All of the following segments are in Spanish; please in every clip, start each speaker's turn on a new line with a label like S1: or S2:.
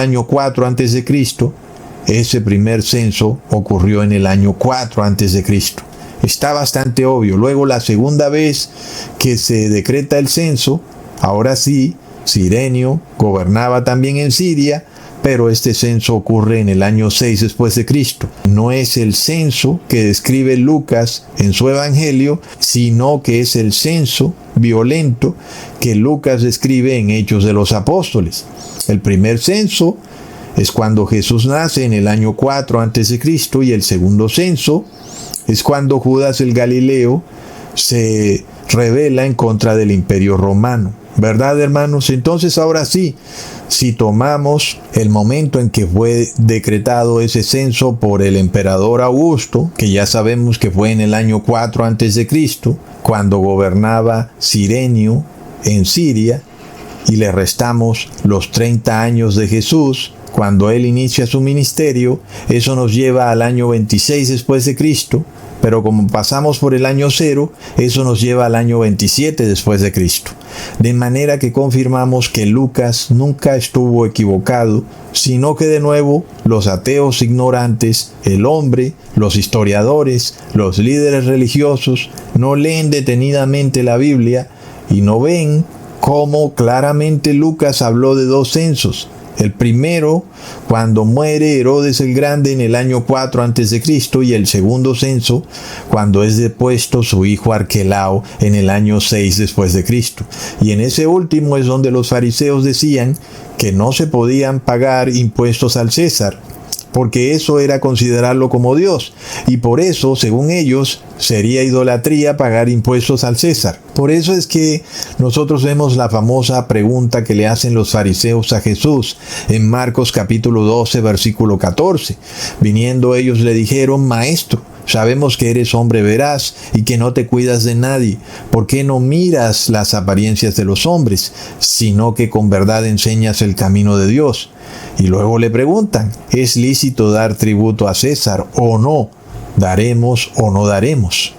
S1: año 4 antes de Cristo, ese primer censo ocurrió en el año 4 antes de Cristo. Está bastante obvio. Luego, la segunda vez que se decreta el censo, ahora sí, Cirenio gobernaba también en Siria, pero este censo ocurre en el año 6 después de Cristo. No es el censo que describe Lucas en su evangelio, sino que es el censo violento que Lucas describe en Hechos de los Apóstoles. El primer censo es cuando Jesús nace en el año 4 antes de Cristo, y el segundo censo es cuando Judas el Galileo se rebela en contra del Imperio Romano. ¿Verdad, hermanos? Entonces, ahora sí, si tomamos el momento en que fue decretado ese censo por el emperador Augusto, que ya sabemos que fue en el año 4 antes de Cristo, cuando gobernaba Cirenio en Siria, y le restamos los 30 años de Jesús, cuando él inicia su ministerio, eso nos lleva al año 26 después de Cristo, pero como pasamos por el año 0, eso nos lleva al año 27 después de Cristo. De manera que confirmamos que Lucas nunca estuvo equivocado, sino que de nuevo los ateos ignorantes, el hombre, los historiadores, los líderes religiosos, no leen detenidamente la Biblia y no ven cómo claramente Lucas habló de dos censos. El primero, cuando muere Herodes el Grande en el año 4 a.C., y el segundo censo, cuando es depuesto su hijo Arquelao en el año 6 después de Cristo. Y en ese último es donde los fariseos decían que no se podían pagar impuestos al César, porque eso era considerarlo como Dios, y por eso, según ellos, sería idolatría pagar impuestos al César. Por eso es que nosotros vemos la famosa pregunta que le hacen los fariseos a Jesús en Marcos capítulo 12, versículo 14. Viniendo ellos le dijeron: Maestro, sabemos que eres hombre veraz y que no te cuidas de nadie. ¿Por qué no miras las apariencias de los hombres, sino que con verdad enseñas el camino de Dios? Y luego le preguntan: ¿es lícito dar tributo a César o no? ¿Daremos o no daremos?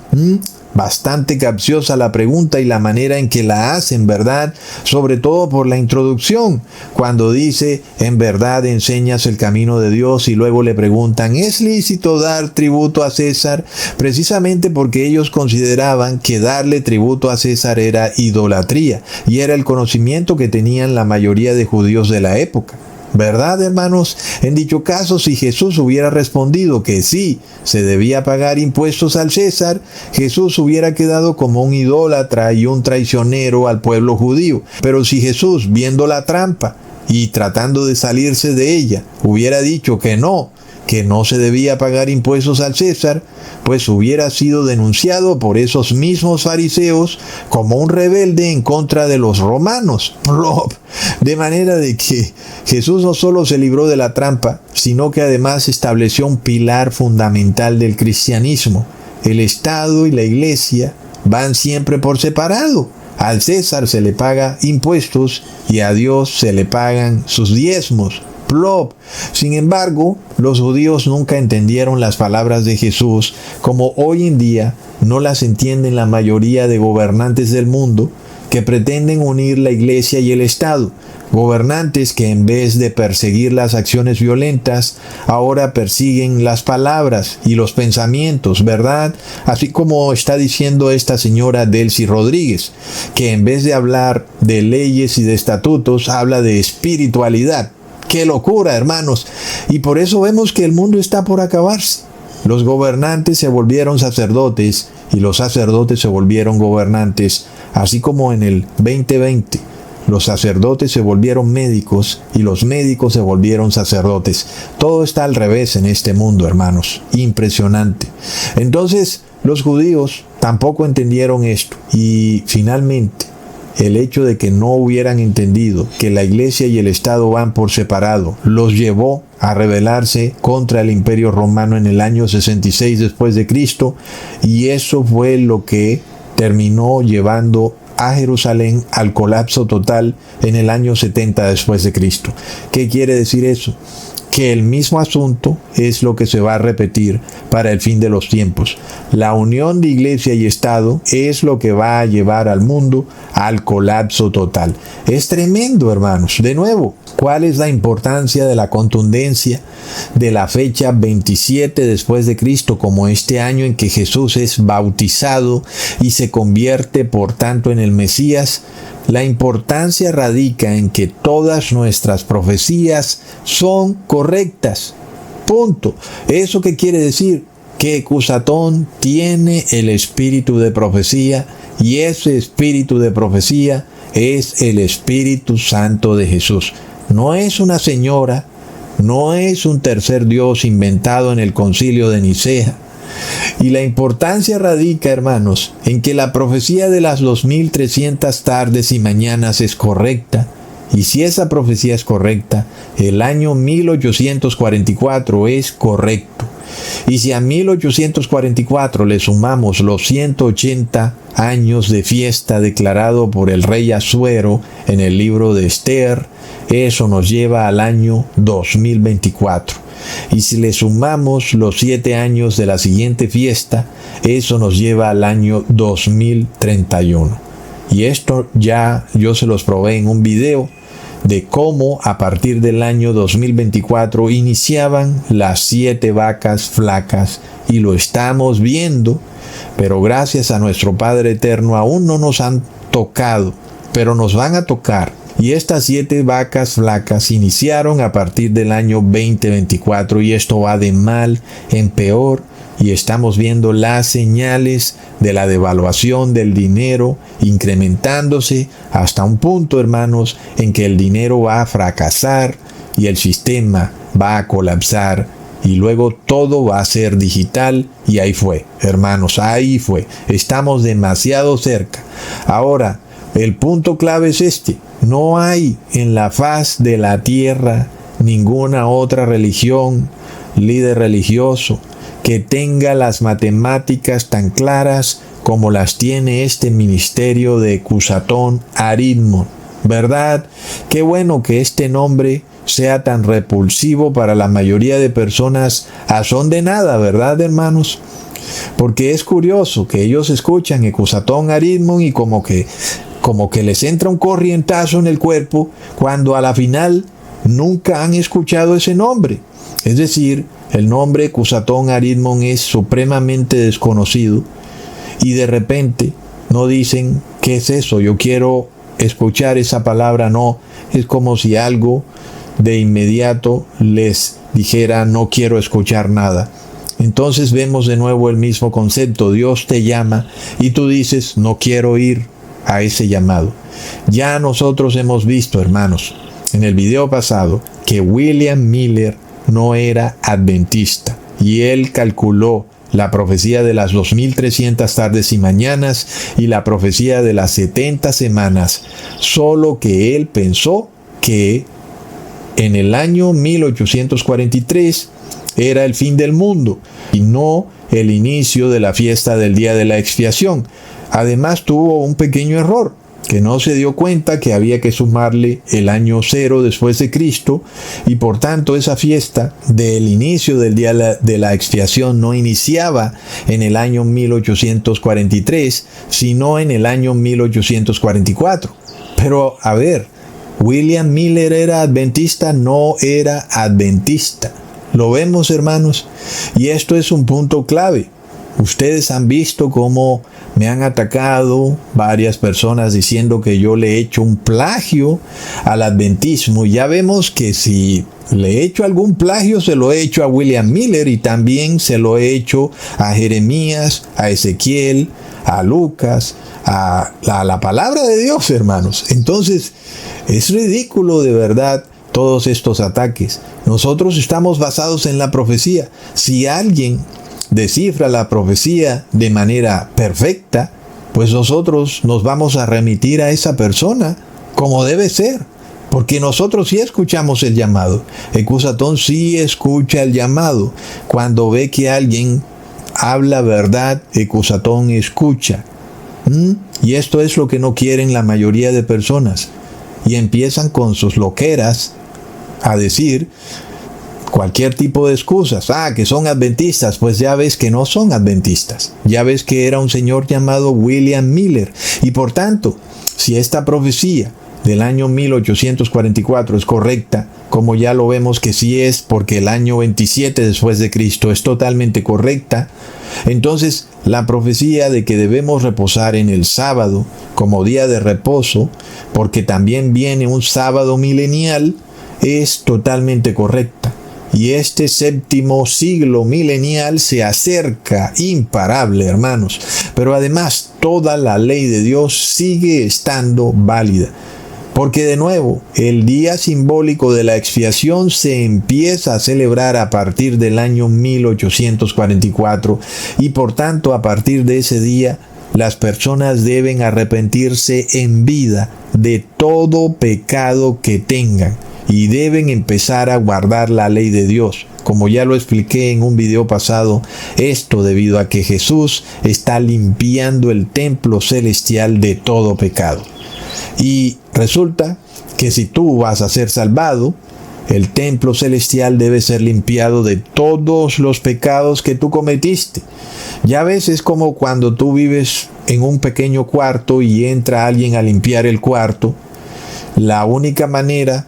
S1: Bastante capciosa la pregunta y la manera en que la hacen, ¿verdad? Sobre todo por la introducción, cuando dice: en verdad enseñas el camino de Dios, y luego le preguntan: ¿es lícito dar tributo a César? Precisamente porque ellos consideraban que darle tributo a César era idolatría, y era el conocimiento que tenían la mayoría de judíos de la época. ¿Verdad, hermanos? En dicho caso, si Jesús hubiera respondido que sí, se debía pagar impuestos al César, Jesús hubiera quedado como un idólatra y un traicionero al pueblo judío. Pero si Jesús, viendo la trampa y tratando de salirse de ella, hubiera dicho que no se debía pagar impuestos al César, pues hubiera sido denunciado por esos mismos fariseos como un rebelde en contra de los romanos. De manera de que Jesús no solo se libró de la trampa, sino que además estableció un pilar fundamental del cristianismo. El Estado y la Iglesia van siempre por separado. Al César se le paga impuestos y a Dios se le pagan sus diezmos. Sin embargo, los judíos nunca entendieron las palabras de Jesús como hoy en día no las entienden la mayoría de gobernantes del mundo que pretenden unir la Iglesia y el Estado. Gobernantes que en vez de perseguir las acciones violentas, ahora persiguen las palabras y los pensamientos, ¿verdad? Así como está diciendo esta señora Delcy Rodríguez, que en vez de hablar de leyes y de estatutos, habla de espiritualidad. ¡Qué locura, hermanos! Y por eso vemos que el mundo está por acabarse. Los gobernantes se volvieron sacerdotes y los sacerdotes se volvieron gobernantes, así como en el 2020. Los sacerdotes se volvieron médicos y los médicos se volvieron sacerdotes. Todo está al revés en este mundo, hermanos. Impresionante. Entonces, los judíos tampoco entendieron esto. Y finalmente, el hecho de que no hubieran entendido que la Iglesia y el Estado van por separado los llevó a rebelarse contra el Imperio Romano en el año 66 después de Cristo, y eso fue lo que terminó llevando a Jerusalén al colapso total en el año 70 después de Cristo. ¿Qué quiere decir eso? Que el mismo asunto es lo que se va a repetir para el fin de los tiempos. La unión de Iglesia y Estado es lo que va a llevar al mundo al colapso total. Es tremendo, hermanos. De nuevo, ¿Cuál es la importancia de la contundencia de la fecha 27 después de Cristo como este año en que Jesús es bautizado y se convierte por tanto en el Mesías? La importancia radica en que todas nuestras profecías son correctas. Punto. ¿Eso qué quiere decir? Que Cusatón tiene el espíritu de profecía y ese espíritu de profecía es el Espíritu Santo de Jesús. No es una señora, no es un tercer Dios inventado en el Concilio de Nicea. Y la importancia radica, hermanos, en que la profecía de las 2300 tardes y mañanas es correcta. Y si esa profecía es correcta, el año 1844 es correcto. Y si a 1844 le sumamos los 180 años de fiesta declarado por el rey Asuero en el libro de Esther, eso nos lleva al año 2024. Y si le sumamos los 7 años de la siguiente fiesta, eso nos lleva al año 2031. Y esto ya yo se los probé en un video de cómo a partir del año 2024 iniciaban las 7 vacas flacas, y lo estamos viendo, pero gracias a nuestro Padre Eterno aún no nos han tocado, pero nos van a tocar. Y estas 7 vacas flacas iniciaron a partir del año 2024 y esto va de mal en peor. Y estamos viendo las señales de la devaluación del dinero incrementándose hasta un punto, hermanos, en que el dinero va a fracasar y el sistema va a colapsar y luego todo va a ser digital. Y ahí fue, hermanos, ahí fue. Estamos demasiado cerca. Ahora, el punto clave es este. No hay en la faz de la tierra ninguna otra religión, líder religioso, que tenga las matemáticas tan claras como las tiene este ministerio de Cusatón Aridmon. ¿Verdad? Qué bueno que este nombre sea tan repulsivo para la mayoría de personas a son de nada, ¿verdad, hermanos? Porque es curioso que ellos escuchan Cusatón Aridmon y como que les entra un corrientazo en el cuerpo cuando a la final nunca han escuchado ese nombre. Es decir, el nombre Cusatón Aridmon es supremamente desconocido y de repente no dicen ¿qué es eso? Yo quiero escuchar esa palabra. No, es como si algo de inmediato les dijera no quiero escuchar nada. Entonces vemos de nuevo el mismo concepto. Dios te llama y tú dices no quiero ir a ese llamado. Ya nosotros hemos visto, hermanos, en el video pasado que William Miller no era adventista y él calculó la profecía de las 2300 tardes y mañanas y la profecía de las 70 semanas, solo que él pensó que en el año 1843 era el fin del mundo y no el inicio de la fiesta del día de la expiación. Además tuvo un pequeño error, que no se dio cuenta que había que sumarle el año 0 después de Cristo y por tanto esa fiesta del inicio del día de la expiación no iniciaba en el año 1843, sino en el año 1844. Pero a ver, ¿William Miller era adventista? No era adventista. ¿Lo vemos, hermanos? Y esto es un punto clave. Ustedes han visto cómo me han atacado varias personas diciendo que yo le he hecho un plagio al adventismo. Ya vemos que si le he hecho algún plagio, se lo he hecho a William Miller y también se lo he hecho a Jeremías, a Ezequiel, a Lucas, a la palabra de Dios, hermanos. Entonces, es ridículo de verdad todos estos ataques. Nosotros estamos basados en la profecía. Si alguien descifra la profecía de manera perfecta, pues nosotros nos vamos a remitir a esa persona como debe ser, porque nosotros sí escuchamos el llamado. El Cusatón sí escucha el llamado. Cuando ve que alguien habla verdad, el Cusatón escucha. Y esto es lo que no quieren la mayoría de personas. Y empiezan con sus loqueras a decir cualquier tipo de excusas. Que son adventistas. Pues ya ves que no son adventistas. Ya ves que era un señor llamado William Miller. Y por tanto, si esta profecía del año 1844 es correcta, como ya lo vemos que sí es, porque el año 27 después de Cristo es totalmente correcta, entonces la profecía de que debemos reposar en el sábado como día de reposo, porque también viene un sábado milenial, es totalmente correcta. Y este séptimo siglo milenial se acerca imparable, hermanos. Pero además, toda la ley de Dios sigue estando válida. Porque de nuevo, el día simbólico de la expiación se empieza a celebrar a partir del año 1844 y por tanto a partir de ese día las personas deben arrepentirse en vida de todo pecado que tengan y deben empezar a guardar la ley de Dios. Como ya lo expliqué en un video pasado, esto debido a que Jesús está limpiando el templo celestial de todo pecado. Y resulta que si tú vas a ser salvado, el templo celestial debe ser limpiado de todos los pecados que tú cometiste. Ya ves, es como cuando tú vives en un pequeño cuarto y entra alguien a limpiar el cuarto. La única manera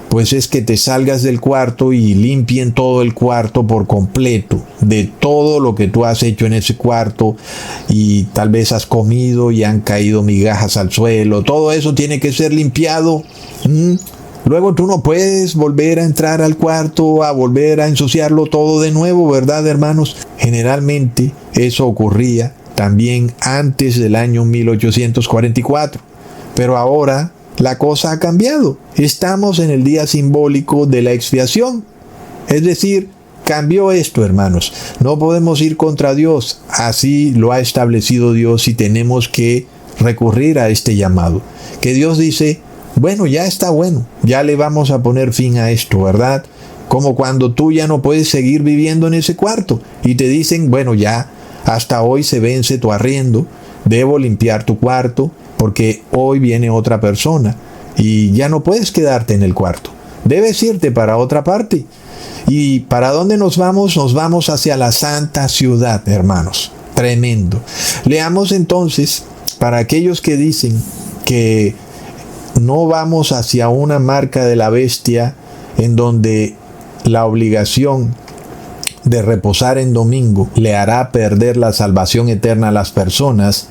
S1: pues es que te salgas del cuarto y limpien todo el cuarto por completo, de todo lo que tú has hecho en ese cuarto, y tal vez has comido y han caído migajas al suelo, todo eso tiene que ser limpiado. Luego tú no puedes volver a entrar al cuarto, a volver a ensuciarlo todo de nuevo, ¿verdad, hermanos? Generalmente eso ocurría también antes del año 1844, pero ahora la cosa ha cambiado. Estamos en el día simbólico de la expiación. Es decir, cambió esto, hermanos. No podemos ir contra Dios. Así lo ha establecido Dios y tenemos que recurrir a este llamado. Que Dios dice, bueno, ya está bueno. Ya le vamos a poner fin a esto, ¿verdad? Como cuando tú ya no puedes seguir viviendo en ese cuarto y te dicen, bueno, ya hasta hoy se vence tu arriendo. Debo limpiar tu cuarto, porque hoy viene otra persona y ya no puedes quedarte en el cuarto. Debes irte para otra parte. ¿Y para dónde nos vamos? Nos vamos hacia la santa ciudad, hermanos. Tremendo. Leamos entonces, para aquellos que dicen que no vamos hacia una marca de la bestia en donde la obligación de reposar en domingo le hará perder la salvación eterna a las personas,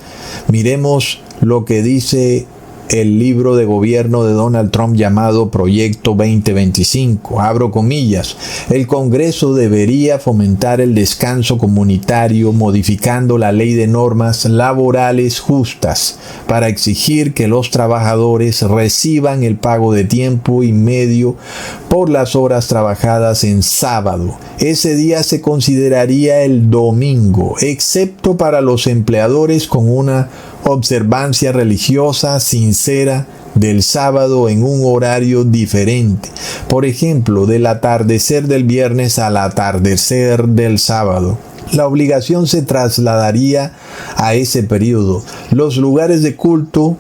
S1: miremos lo que dice el libro de gobierno de Donald Trump llamado Proyecto 2025. Abro comillas. El Congreso debería fomentar el descanso comunitario modificando la ley de normas laborales justas para exigir que los trabajadores reciban el pago de tiempo y medio por las horas trabajadas en sábado. Ese día se consideraría el domingo, excepto para los empleadores con una observancia religiosa sincera del sábado en un horario diferente. Por ejemplo, del atardecer del viernes al atardecer del sábado. La obligación se trasladaría a ese periodo. Los lugares de culto,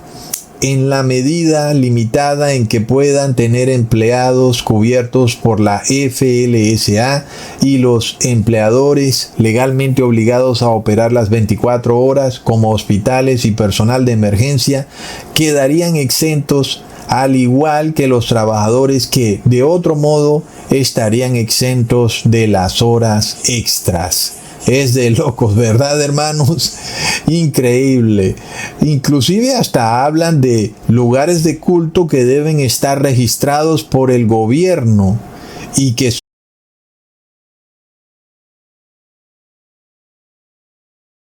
S1: en la medida limitada en que puedan tener empleados cubiertos por la FLSA y los empleadores legalmente obligados a operar las 24 horas como hospitales y personal de emergencia, quedarían exentos, al igual que los trabajadores que de otro modo estarían exentos de las horas extras. Es de locos, ¿verdad, hermanos? Increíble. Inclusive hasta hablan de lugares de culto que deben estar registrados por el gobierno y que